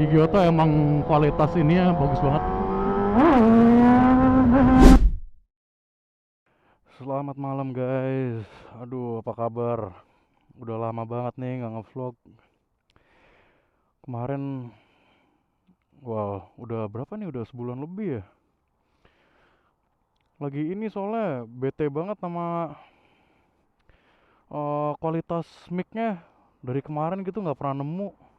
di Kyoto emang kualitas ini ya bagus banget. Selamat malam guys. Aduh, apa kabar? Udah lama banget nih nggak ngevlog. Kemarin, udah berapa nih? Udah sebulan lebih ya. Lagi ini soalnya bete banget sama kualitas mic-nya. Dari kemarin gitu nggak pernah nemu.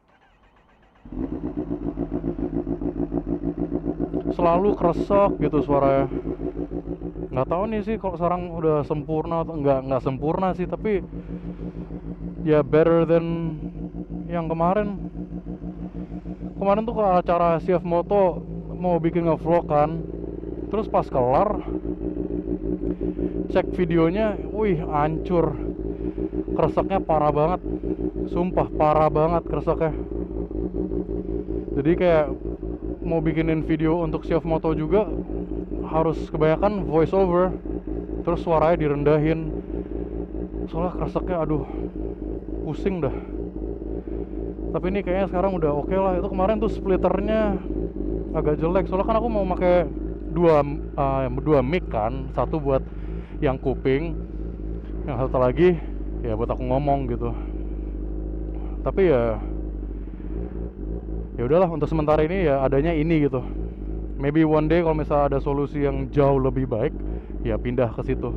Selalu kresek gitu suaranya. Nggak tahu nih sih kalau sekarang udah sempurna atau nggak sempurna sih, tapi ya better than yang kemarin. Kemarin tuh ke acara Chef Moto mau bikin ngevlog kan, terus pas kelar cek videonya, wih hancur, kreseknya parah banget, sumpah parah banget kreseknya. Jadi kayak mau bikinin video untuk Chef Moto juga harus kebanyakan voice over, terus suaranya direndahin, soalnya kreseknya aduh pusing dah. Tapi ini kayaknya sekarang udah oke lah. Itu kemarin tuh splitternya agak jelek, soalnya kan aku mau pakai dua mic kan, satu buat yang kuping, yang satu lagi ya buat aku ngomong gitu. Tapi ya udahlah, untuk sementara ini ya adanya ini gitu. Maybe one day kalau misalnya ada solusi yang jauh lebih baik, ya pindah ke situ.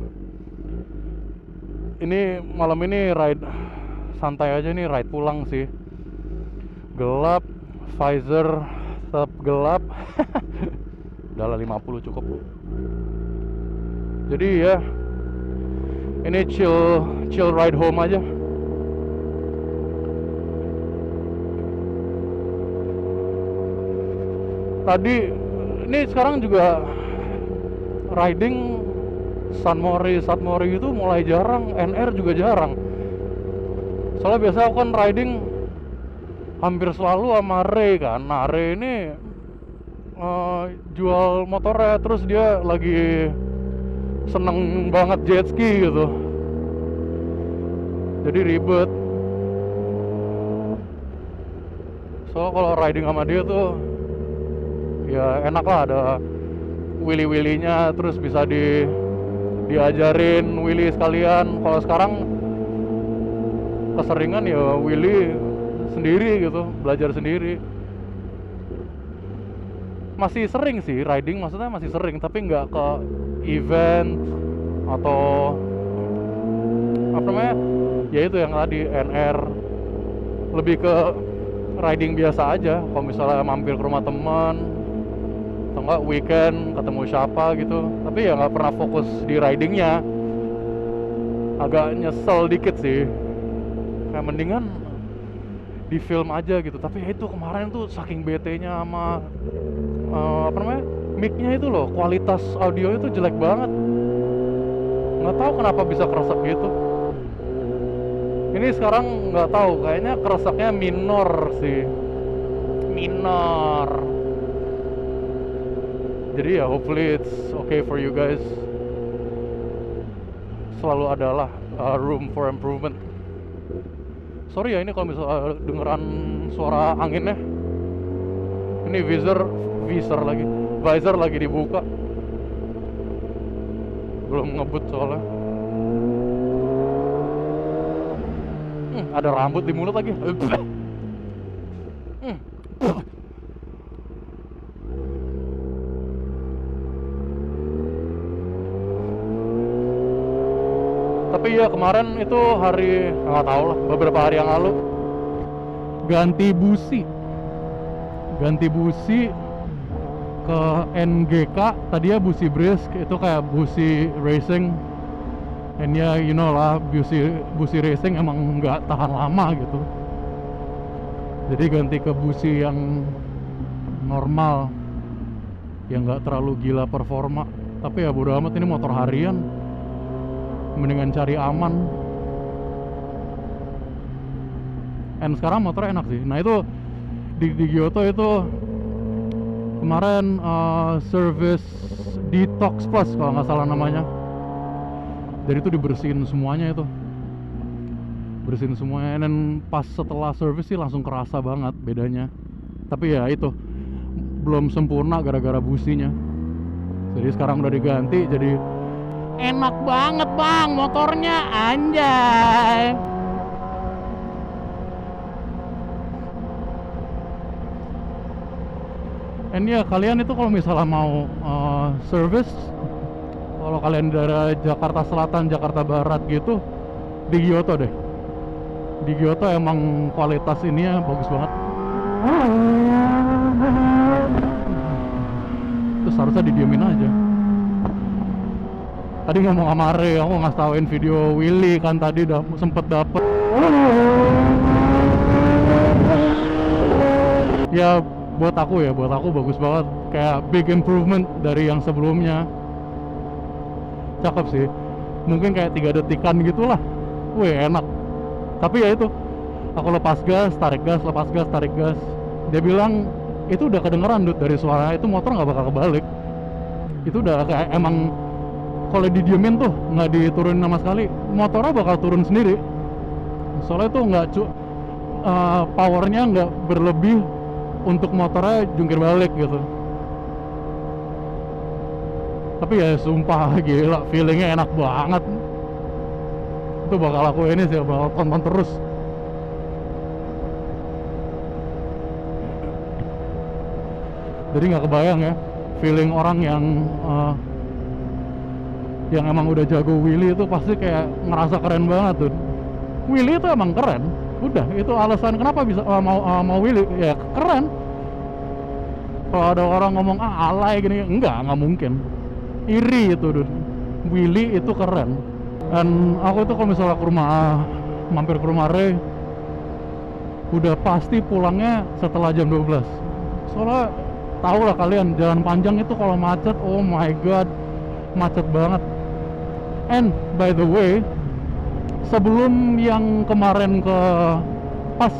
Ini malam ini ride santai aja nih, ride pulang sih. Gelap, visor tetap gelap. Udah 50 cukup. Jadi ya ini chill ride home aja. Tadi ini sekarang juga riding Sunmori itu mulai jarang, NR juga jarang. Soalnya biasa aku kan riding hampir selalu sama Ray kan. Nah Ray ini jual motornya, terus dia lagi seneng banget jet ski gitu, jadi ribet. So kalau riding sama dia tuh ya enak lah, ada wheelie-wheelinya, terus bisa diajarin wheelie sekalian. Kalau sekarang keseringan ya wheelie sendiri gitu, belajar sendiri. Masih sering sih riding, maksudnya masih sering, tapi nggak ke event atau apa namanya, ya itu yang tadi NR. Lebih ke riding biasa aja, kalau misalnya mampir ke rumah teman atau enggak weekend ketemu siapa gitu. Tapi ya nggak pernah fokus di ridingnya. Agak nyesel dikit sih, kayak mendingan di film aja gitu. Tapi ya itu kemarin tuh saking bete-nya sama apa namanya, mic-nya itu loh, kualitas audio itu jelek banget. Nggak tahu kenapa bisa keresek gitu. Ini sekarang nggak tahu, kayaknya kereseknya minor sih, minor. Jadi ya hopefully it's okay for you guys. Selalu adalah room for improvement. Sorry ya ini kalau misalnya dengeran suara anginnya. Ini visor lagi dibuka. Belum ngebut soalnya. Ada rambut di mulut lagi. Tapi ya kemarin itu hari, nggak tahu lah, beberapa hari yang lalu ganti busi ke NGK. Tadinya busi Brisk, itu kayak busi racing. And ya you know lah, busi racing emang nggak tahan lama gitu. Jadi ganti ke busi yang normal, yang nggak terlalu gila performa. Tapi ya bodo amat, ini motor harian, mendingan cari aman. And sekarang motornya enak sih. Nah itu di Kyoto itu kemarin service detox plus kalau nggak salah namanya. Jadi itu dibersihin semuanya itu, bersihin semuanya. Dan pas setelah service sih langsung kerasa banget bedanya. Tapi ya itu belum sempurna gara-gara businya. Jadi sekarang udah diganti, jadi enak banget bang motornya, anjay. And ya kalian itu kalau misalnya mau service, kalau kalian dari Jakarta Selatan, Jakarta Barat gitu, di Giotto deh. Di Giotto emang kualitas ininya bagus banget. Terus harusnya didiemin aja. Tadi ngomong sama Re, aku ngasih tauin video Willy kan tadi sempet dapet. Ya buat aku bagus banget, kayak big improvement dari yang sebelumnya. Cakep sih, mungkin kayak 3 detikan gitulah. Wih enak. Tapi ya itu, aku lepas gas, tarik gas, lepas gas, tarik gas. Dia bilang itu udah kedengeran dari suara itu motor nggak bakal kebalik. Itu udah kayak emang kalau didiemin tuh nggak diturunin sama sekali, motornya bakal turun sendiri. Soalnya tuh nggak powernya nggak berlebih untuk motornya jungkir balik gitu. Tapi ya sumpah gila, feelingnya enak banget. Itu bakal aku ini sih, bakal tonton terus. Jadi nggak kebayang ya feeling orang yang emang udah jago wheelie itu pasti kayak ngerasa keren banget tuh. Wheelie itu emang keren, udah itu alasan kenapa bisa mau wheelie, ya keren. Kalau ada orang ngomong alay gini, nggak mungkin, iri itu dude. Wheelie itu keren. Dan aku itu kalau misalnya mampir ke rumah Re, udah pasti pulangnya setelah jam 12. Soalnya tau lah kalian, jalan panjang itu kalau macet, oh my god, macet banget. And by the way, sebelum yang kemarin pas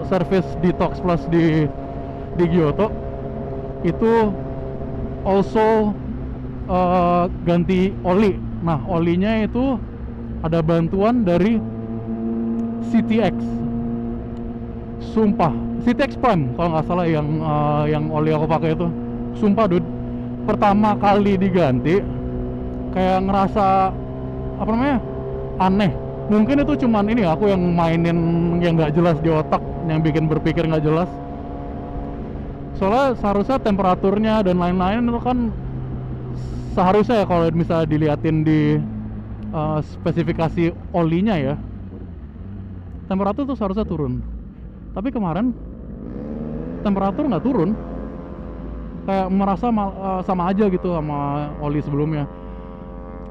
service Detox Plus di Giotto itu also ganti oli. Nah olinya itu ada bantuan dari CTX. Sumpah, CTX Prime kalau nggak salah yang oli aku pakai itu. Sumpah dude, pertama kali diganti kayak ngerasa aneh. Mungkin itu cuman ini aku yang mainin yang nggak jelas di otak, yang bikin berpikir nggak jelas. Soalnya seharusnya temperaturnya dan lain-lain itu kan seharusnya ya, kalau misalnya diliatin di spesifikasi olinya ya, temperatur tuh seharusnya turun. Tapi kemarin temperatur nggak turun, kayak merasa sama aja gitu sama oli sebelumnya.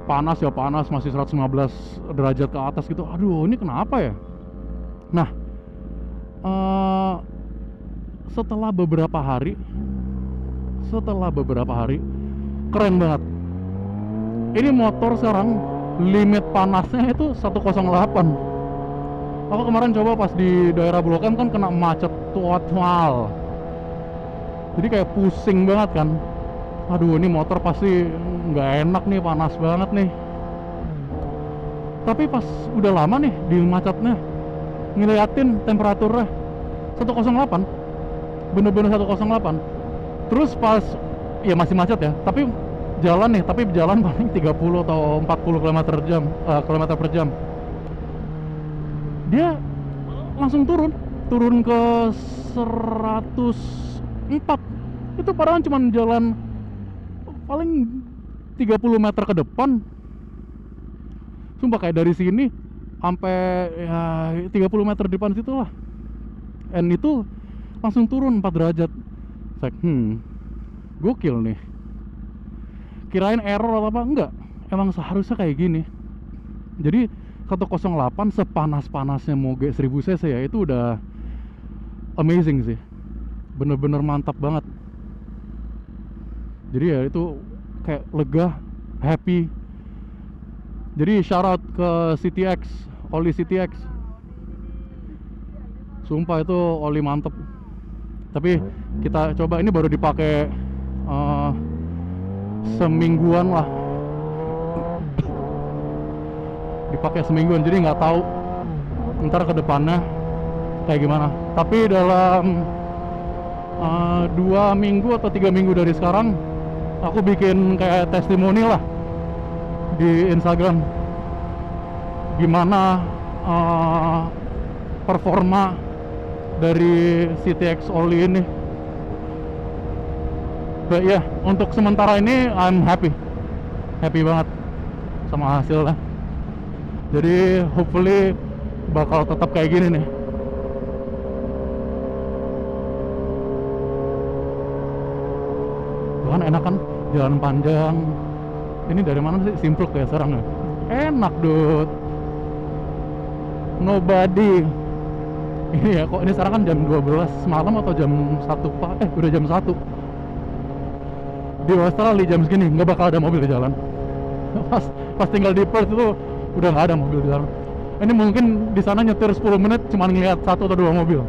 Panas ya panas, masih 115 derajat ke atas gitu. Aduh ini kenapa ya. Nah setelah beberapa hari keren banget. Ini motor sekarang limit panasnya itu 108. Aku kemarin coba pas di daerah Blok M kan kena macet total. Jadi kayak pusing banget kan. Aduh ini motor pasti nggak enak nih, panas banget nih. Tapi pas udah lama nih di macetnya, ngeliatin temperaturnya 108, bener-bener 108. Terus pas ya masih macet ya, tapi jalan paling 30 atau 40 km per jam. Dia langsung turun ke 104. Itu padahal cuma jalan paling 30 meter ke depan. Sumpah kayak dari sini sampai ya 30 meter di depan situ lah. And itu langsung turun 4 derajat. Saya gokil nih. Kirain error atau apa, enggak. Emang seharusnya kayak gini. Jadi 108 sepanas-panasnya Moge 1000 cc ya, itu udah amazing sih. Bener-bener mantap banget. Jadi ya itu kayak lega, happy. Jadi shout out ke CTX, oli CTX. Sumpah itu oli mantep. Tapi kita coba, ini baru dipakai semingguan lah. Dipakai semingguan, jadi nggak tahu ntar ke depannya kayak gimana. Tapi dalam 2 minggu atau 3 minggu dari sekarang aku bikin kayak testimoni lah di Instagram gimana performa dari CTX Oli ini. But ya, untuk sementara ini I'm happy banget sama hasilnya. Jadi hopefully bakal tetap kayak gini nih. Kan enak kan, jalan panjang. Ini dari mana sih? Simpluk ya sekarang ya. Enak dude. Nobody. Ini ya, kok ini sekarang kan jam 12 malam atau jam 1 pak? Udah jam 1. Di Australia jam segini nggak bakal ada mobil di jalan. Pas tinggal di Perth itu udah nggak ada mobil di jalan. Ini mungkin di sana nyetir 10 menit cuma ngeliat 1 atau 2 mobil.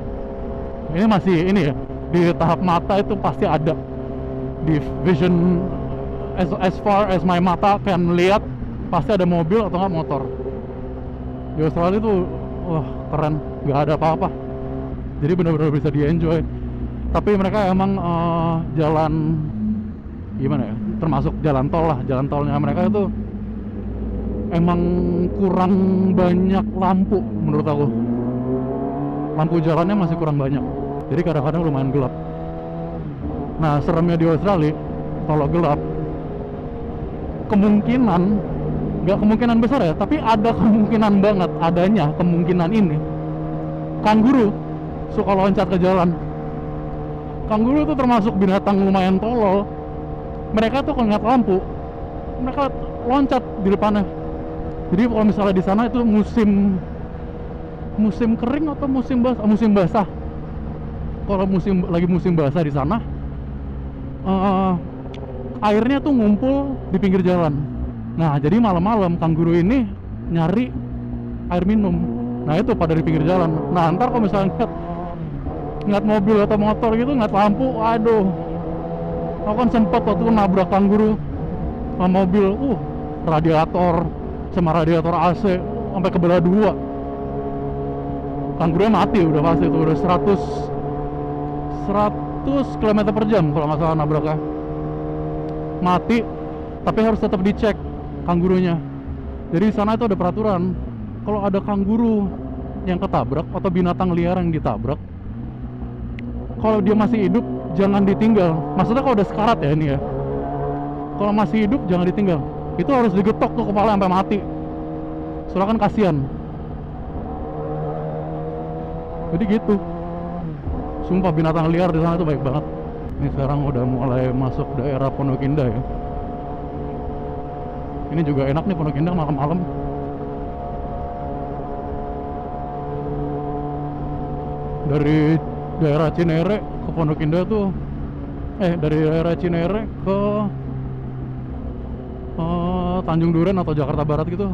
Ini masih ini ya, di tahap mata itu pasti ada. Di vision as far as my mata kan lihat pasti ada mobil atau nggak motor. Di Australia itu wah keren, nggak ada apa-apa. Jadi benar-benar bisa di enjoy. Tapi mereka emang jalan gimana ya, termasuk jalan tol lah, jalan tolnya mereka itu emang kurang banyak lampu menurut aku. Lampu jalannya masih kurang banyak, jadi kadang-kadang lumayan gelap. Nah seremnya di Australia kalau gelap, kemungkinan, nggak kemungkinan besar ya, tapi ada kemungkinan banget, adanya kemungkinan ini kanguru suka loncat ke jalan. Kanguru itu termasuk binatang lumayan tolol. Mereka tuh kalau ngeliat lampu, mereka loncat di depannya. Jadi kalau misalnya di sana itu musim kering atau musim basah. Kalau lagi musim basah di sana, airnya tuh ngumpul di pinggir jalan. Nah jadi malam-malam kanguru ini nyari air minum. Nah itu pada di pinggir jalan. Nah ntar kalau misalnya ngeliat mobil atau motor gitu, ngeliat lampu, aduh, aku kan sempet waktu itu nabrak kanguru sama mobil, radiator sama radiator AC sampai kebelah 2. Kangurunya mati udah pasti itu, udah 100 km per jam kalau nggak salah nabraknya. Mati, tapi harus tetap dicek kangurunya. Jadi di sana itu ada peraturan, kalau ada kanguru yang ketabrak atau binatang liar yang ditabrak, kalau dia masih hidup jangan ditinggal. Maksudnya kalau udah sekarat ya ini ya, kalau masih hidup jangan ditinggal. Itu harus digetok tuh kepala sampai mati, soalnya kan kasihan. Jadi gitu, sumpah binatang liar di sana itu baik banget. Ini sekarang udah mulai masuk daerah Pondok Indah ya. Ini juga enak nih Pondok Indah malam-malam. Dari daerah Cinere ke Pondok Indah tuh, dari daerah Cinere ke Tanjung Duren atau Jakarta Barat gitu,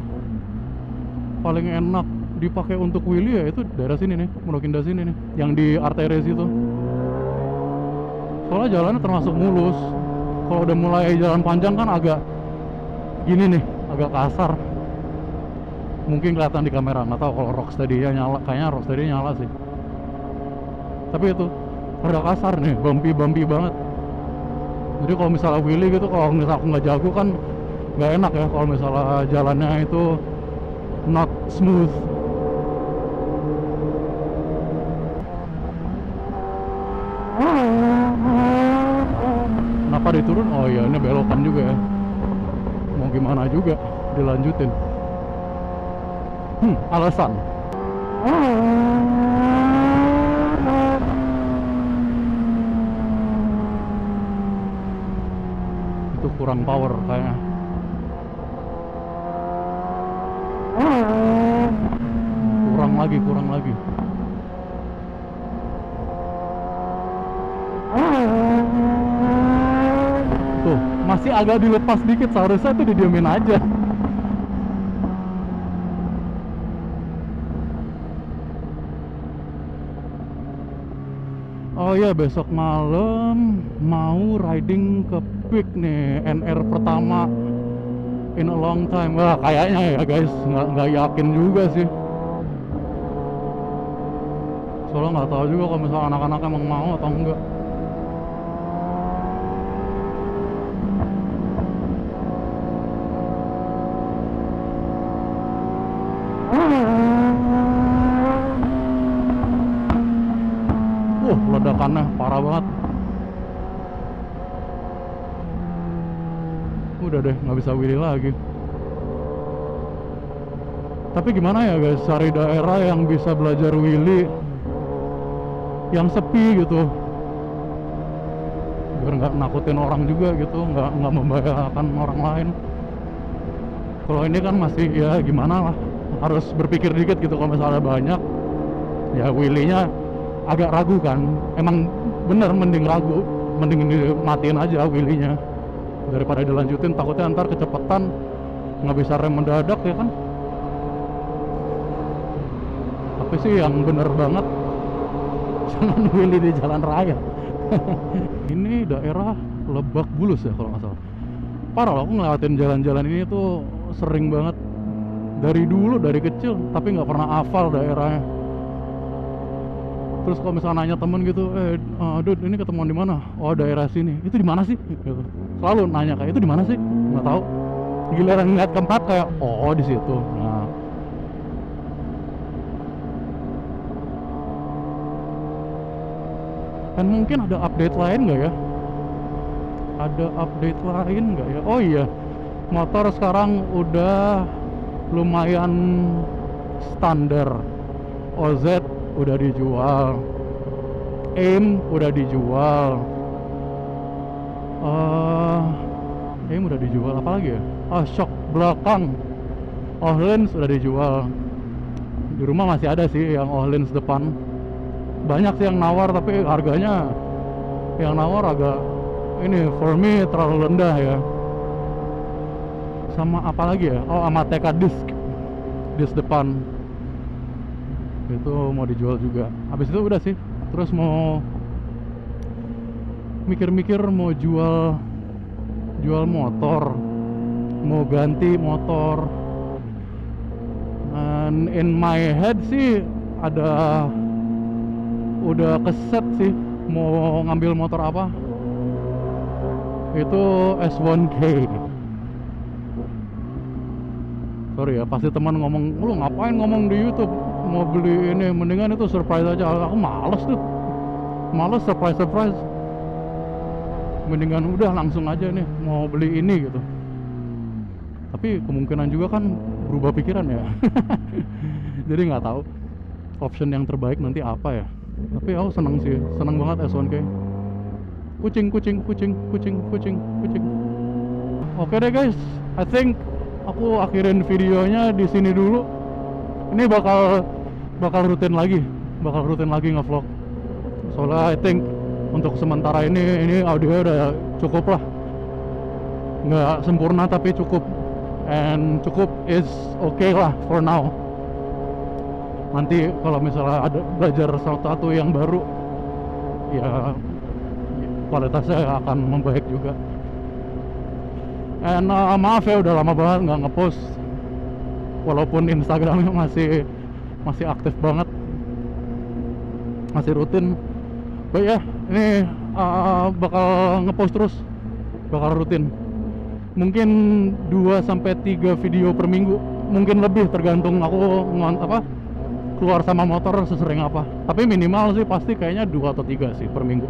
paling enak dipakai untuk wheelie ya itu daerah sini nih, Pondok Indah sini nih, yang di arteri situ. Soalnya jalannya termasuk mulus. Kalau udah mulai jalan panjang kan agak gini nih, agak kasar. Mungkin kelihatan di kamera, nggak tahu kalau Rocksteady-nya nyala, kayaknya Rocksteady nyala sih. Tapi itu rada kasar nih, bumpy banget. Jadi kalau misalnya wheelie gitu, kalau misalnya aku nggak jago kan nggak enak ya kalau misalnya jalannya itu not smooth. Kenapa diturun? Oh iya, ini belokan juga ya. Mau gimana juga dilanjutin. Alasan. Itu kurang power kayaknya. Kurang lagi. Tuh, masih agak dilepas dikit, seharusnya tuh didiamin aja. Oh iya, besok malam mau riding ke Peak nih, NR pertama in a long time. Wah, kayaknya ya guys, nggak yakin juga sih. Soalnya nggak tahu juga kalau misalnya anak-anak emang mau atau enggak. tanjakannya parah banget. Udah deh, nggak bisa wheelie lagi. Tapi gimana ya guys, cari daerah yang bisa belajar wheelie yang sepi gitu, biar nggak nakutin orang juga gitu, nggak membahayakan orang lain. Kalau ini kan masih ya gimana lah, harus berpikir dikit gitu. Kalau misalnya banyak ya wheelie-nya agak ragu kan, emang bener mending ragu, mending dimatiin aja wheelie-nya daripada dilanjutin, takutnya ntar kecepatan nggak bisa rem mendadak ya kan. Tapi sih yang bener banget jangan wheelie di jalan raya. Ini daerah Lebak Bulus ya kalau nggak salah. Parah loh, aku ngelewatin jalan-jalan ini tuh sering banget dari dulu, dari kecil, tapi nggak pernah hafal daerahnya. Terus kalau misalnya nanya temen gitu, dude ini ketemuan di mana? Oh daerah sini. Itu di mana sih? Gitu. Selalu nanya kayak itu di mana sih? Nggak tahu. Giliran ngeliat tempat kayak oh di situ. Nah, dan mungkin ada update lain nggak ya? Ada update lain nggak ya? Oh iya, motor sekarang udah lumayan standar. OZ udah dijual, AIM udah dijual, AIM udah dijual, apa lagi ya? Shock belakang Ohlins udah dijual. Di rumah masih ada sih yang Ohlins depan. Banyak sih yang nawar, tapi harganya yang nawar agak ini for me terlalu rendah ya. Sama apa lagi ya? Oh, Amateka disk depan itu mau dijual juga. Habis itu udah sih, terus mau mikir-mikir mau jual motor, mau ganti motor. And in my head sih ada udah keset sih mau ngambil motor apa. Itu S1K. Sorry ya, pasti teman ngomong, lu ngapain ngomong di YouTube mau beli ini, mendingan itu surprise aja. Aku males tuh, males surprise. Mendingan udah langsung aja nih mau beli ini gitu. Tapi kemungkinan juga kan berubah pikiran ya. Jadi nggak tahu option yang terbaik nanti apa ya. Tapi aku seneng sih, seneng banget S1K. Kucing. Oke deh guys, I think aku akhirin videonya di sini dulu. Ini bakal rutin lagi ngevlog. Soalnya I think untuk sementara ini audio udah cukup lah. Nggak sempurna tapi cukup. And cukup is okay lah for now. Nanti kalau misalnya ada belajar sesuatu yang baru, ya kualitasnya akan membaik juga. And maaf ya udah lama banget nggak ngepost, walaupun Instagramnya masih aktif banget, masih rutin. But ya ini bakal ngepost terus, bakal rutin. Mungkin 2-3 video per minggu, mungkin lebih tergantung aku keluar sama motor sesering apa. Tapi minimal sih pasti kayaknya 2 atau 3 sih per minggu.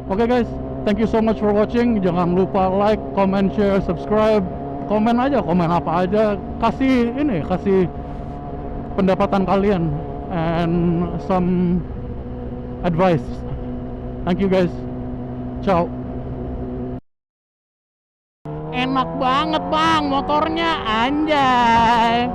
Oke guys, thank you so much for watching. Jangan lupa like, comment, share, subscribe. Komen apa aja. Kasih pendapatan kalian and some advice. Thank you guys. Ciao. Enak banget bang motornya, anjay.